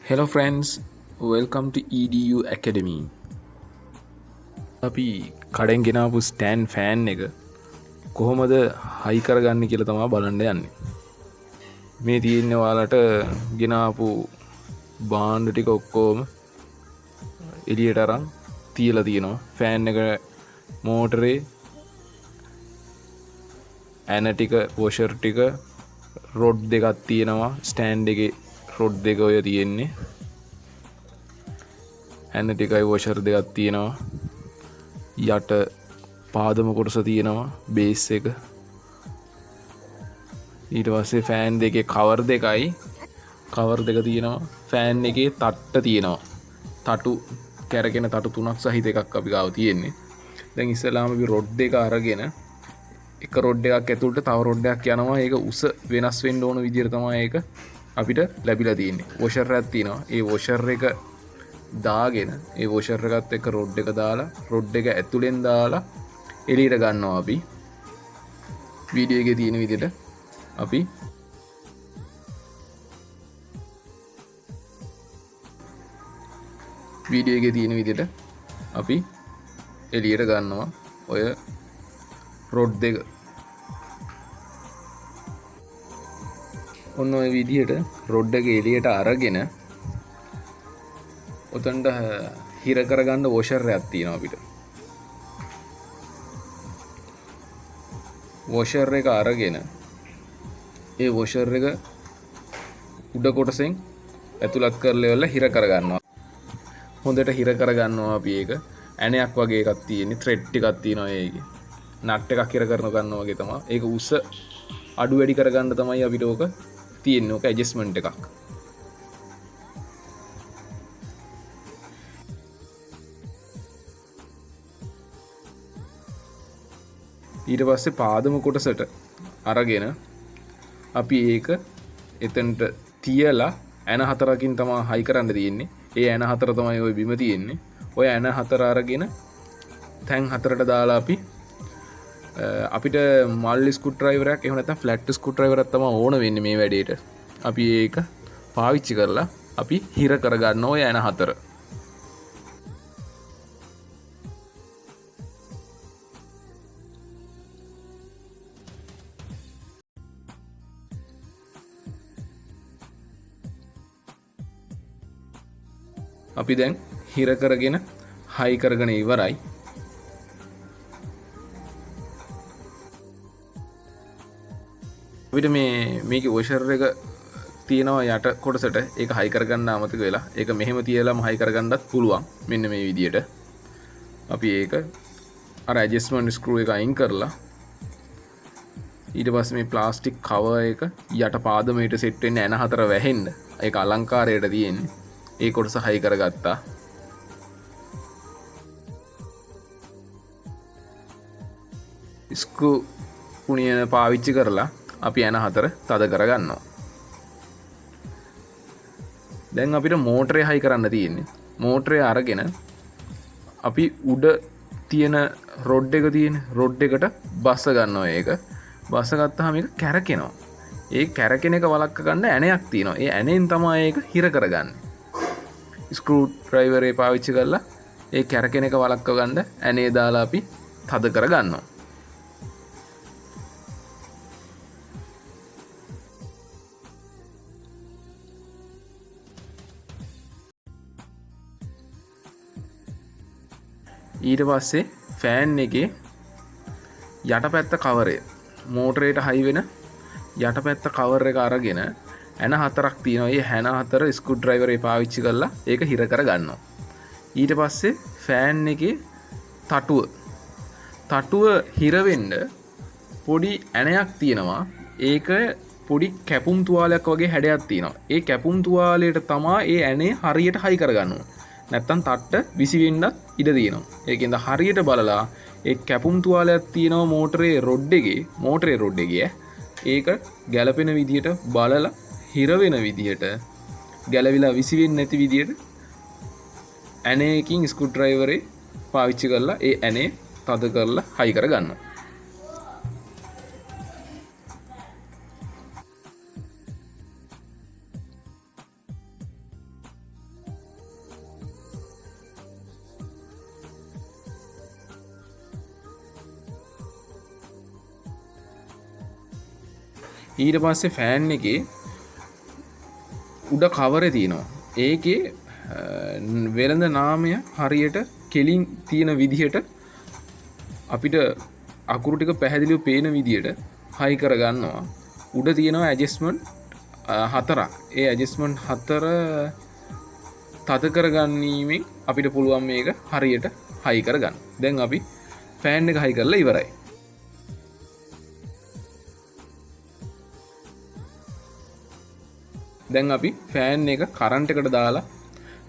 Hello friends, welcome to EDU Academy. අපි කඩෙන් ගෙනාපු stand fan එක කොහොමද හයි කරගන්න කියලා තමයි බලන්න යන්නේ. මේ තියෙන්නේ ඔයාලට ගෙනාපු බාණ්ඩ ටික ඔක්කොම එළියට අරන් තියලා තියෙනවා. ෆෑන් එක මෝටරේ ඇන ටික වොෂර් ටික රොඩ් දෙකක් තියෙනවා. ස්ටෑන්ඩ් එකේ රොඩ් දෙක ඔය තියෙන්නේ. ඇන ටිකයි වොෂර් දෙකක් තියෙනවා. යට පාදම කොටස තියෙනවා බේස් එක. ඊට පස්සේ ෆෑන් දෙකේ කවර් දෙකයි කවර් දෙක තියෙනවා. ෆෑන් එකේ තට්ට තියෙනවා. තටු කැරගෙන තටු තුනක් සහිත එකක් අපි ගාව තියෙන්නේ. දැන් ඉස්සෙල්ලාම අපි රොඩ් දෙක අරගෙන එක රොඩ් එකක් ඇතුළට තව රොඩ් එකක් යනවා. ඒක උස වෙනස් වෙන්න ඕන විදිහට තමයි ඒක අපිට ලැබිලා තියෙන්නේ. වොෂර් එකක් තියෙනවා. ඒ වොෂර් එක දාගෙන ඒ වොෂර් එකත් එක්ක රොඩ් එක දාලා රොඩ් එක ඇතුලෙන් දාලා එළියට ගන්නවා. අපි වීඩියෝ එකේ තියෙන විදිහට අපි වීඩියෝ එකේ තියෙන විදිහට අපි එළියට ගන්නවා ඔය රොඩ් දෙක. ඔන්න ඔය විදිහට රොඩ් එක එළියට අරගෙන ඔතනට හිර කරගන්න වොෂර් එකක් තියෙනවා අපිට. වොෂර් එක අරගෙන ඒ වොෂර් එක උඩ කොටසෙන් ඇතුළත් කරලා ඉවරලා හිර කරගන්නවා. හොඳට හිර කරගන්නවා අපි ඒක. ඇණයක් වගේ එකක් තියෙන්නේ. ත්‍රෙඩ් ටිකක් තියෙනවා ඒකේ. නට් එකක් හිර කරන ගන්නවා වගේ තමයි. ඒක උස අඩු වැඩි කරගන්න තමයි අපිට ඕක තියෙන්නේ. ඕක ඇඩ්ජස්ට්මන්ට් එකක්. ඊට පස්සේ පාදම කොටසට අරගෙන අපි ඒක එතනට තියලා ඇන හතරකින් තමයි හයි කරන්න තියෙන්නේ. ඒ ඇන හතර තමයි ওই බිම තියෙන්නේ. ඔය ඇන හතර අරගෙන තැන් හතරට දාලා අපිට මල් ස්ක්‍රූ ඩ්‍රයිවර් එකක් එහෙම නැත්නම් ෆ්ලැට් ස්ක්‍රූ ඩ්‍රයිවර් එකක් තමයි ඕන වෙන්නේ මේ වැඩේට. අපි ඒක පාවිච්චි කරලා අපි හිර කරගන්න ඔය ඇන හතර. අපි දැන් හිර කරගෙන හයි කරගෙන ඉවරයි. අපිට මේකේ වොෂර් එක තියෙනවා යට කොටසට. ඒක හයි කරගන්න අමතක වෙලා. ඒක මෙහෙම තියලාම හයි කරගන්නත් පුළුවන්. මෙන්න මේ විදියට. අපි ඒක අර ඇඩ්ජස්ට්මන්ට් ස්ක්‍රූ එක අයින් කරලා ඊට පස්සේ මේ ප්ලාස්ටික් කවර් එක යට පාදමේට සෙට් වෙන්න ඇන හතර වැහෙන්න. ඒක අලංකාරයට තියෙන්නේ. ඒ කොටස හයි කරගත්තා. ස්ක්‍රූ කුණියන පාවිච්චි කරලා අපි ඇන හතර තද කරගන්නවා. දැන් අපිට මෝටරේ හයි කරන්න තියෙන්නේ. මෝටරේ අරගෙන අපි උඩ තියෙන රොඩ් එක තියෙන රොඩ් එකට බස්ස ගන්නවා. ඒක බස්ස ගත්තාම මේක කැරකෙනවා. ඒ කැරකෙන එක වළක්ව ගන්න ඇණයක් තියෙනවා. ඒ ඇණෙන් තමයි ඒක හිර කරගන්නේ. ස්ක්‍රූ ඩ්‍රයිවර් එක පාවිච්චි කරලා ඒ කැරකෙන එක වළක්ව ගන්න ඇණේ දාලා අපි තද කරගන්නවා. ඊට පස්සේ ෆෑන් එකේ යටපැත්ත කවරය මෝටරේට හයි වෙන යටපැත්ත කවර් එක අරගෙන ඇන හතරක් තියෙනවා. ඒ ඇන හතර ස්ක්‍රූ ඩ්‍රයිවර් එක පාවිච්චි කරලා ඒක හිර කරගන්නවා. ඊට පස්සේ ෆෑන් එකේ තටුව හිර වෙන්න පොඩි ඇණයක් තියෙනවා. ඒක පොඩි කැපුම් තුවාලයක් වගේ හැඩයක් තියෙනවා. ඒ කැපුම් තුවාලයට තමයි ඒ ඇණේ හරියට හයි කරගන්න ඕන. නැත්තම් තට්ට විසි වෙන්නත් ඉඩ තියෙනවා. ඒකෙන්ද හරියට බලලා ඒ කැපුම් තුවාලයක් තියෙනවා මෝටරේ රොඩ් එකේ ඒක ගැලපෙන විදිහට බලලා හිර වෙන විදිහට ගැලවිලා විසි වෙන්නේ නැති විදිහට ඇණයකින් ස්ක්‍රූ ඩ්‍රයිවර් එක පාවිච්චි කරලා ඒ ඇණේ තද කරලා හයි කරගන්නවා. ඊට පස්සේ ෆෑන් එකේ උඩ කවරේ තියෙනවා. ඒකේ වෙළඳ නාමය හරියට කෙලින් තියෙන විදිහට අපිට අකුරු ටික පැහැදිලිව පේන විදිහට හයි කරගන්නවා. උඩ තියෙනවා ඇඩ්ජස්ට්මන්ට් 4ක්. ඒ ඇඩ්ජස්ට්මන්ට් 4 තද කරගන්නීමෙන් අපිට පුළුවන් මේක හරියට හයි කරගන්න. දැන් අපි ෆෑන් එක හයි කරලා ඉවරයි. දැන් අපි ෆෑන් එක කරන්ට් එකට දාලා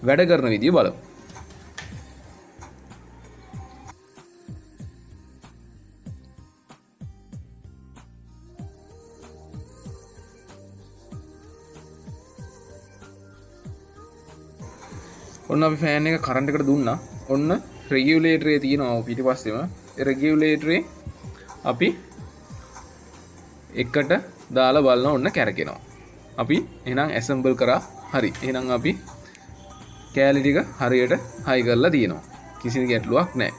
වැඩ කරන විදිය බලමු. ඔන්න අපි ෆෑන් එක කරන්ට් එකට දුන්නා. ඔන්න රෙගියුලේටරේ තියෙනවා පිටිපස්සෙම. ඒ රෙගියුලේටරේ අපි එකට දාලා බලනවා ඔන්න කැරකෙනවා. අපි එහෙනම් ඇසෙම්බල් කරා. හරි. එහෙනම් අපි කෑලි ටික හරියට හයි කරලා තියෙනවා. කිසිම ගැටලුවක් නැහැ.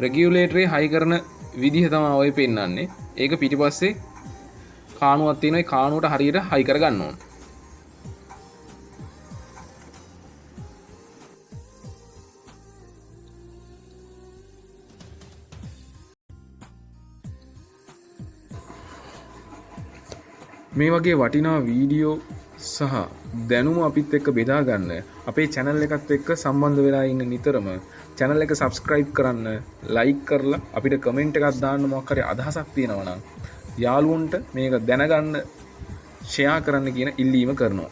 රෙගියුලේටරේ හයි කරන විදිහ තමයි ඔය පෙන්නන්නේ. ඒක පිටිපස්සේ කාණුවක් තියෙනවා. ඒ කාණුවට හරියට හයි කරගන්න ඕන. මේ වගේ වටිනා වීඩියෝ සහ දැනුම අපිත් එක්ක බෙදා ගන්න අපේ channel එකත් එක්ක සම්බන්ධ වෙලා ඉන්න නිතරම channel එක subscribe කරන්න, like කරලා අපිට comment එකක් දාන්න මොකක් හරි අදහසක් තියෙනවා නම් යාළුවන්ට මේක දැනගන්න share කරන්න කියන ඉල්ලීම කරනවා.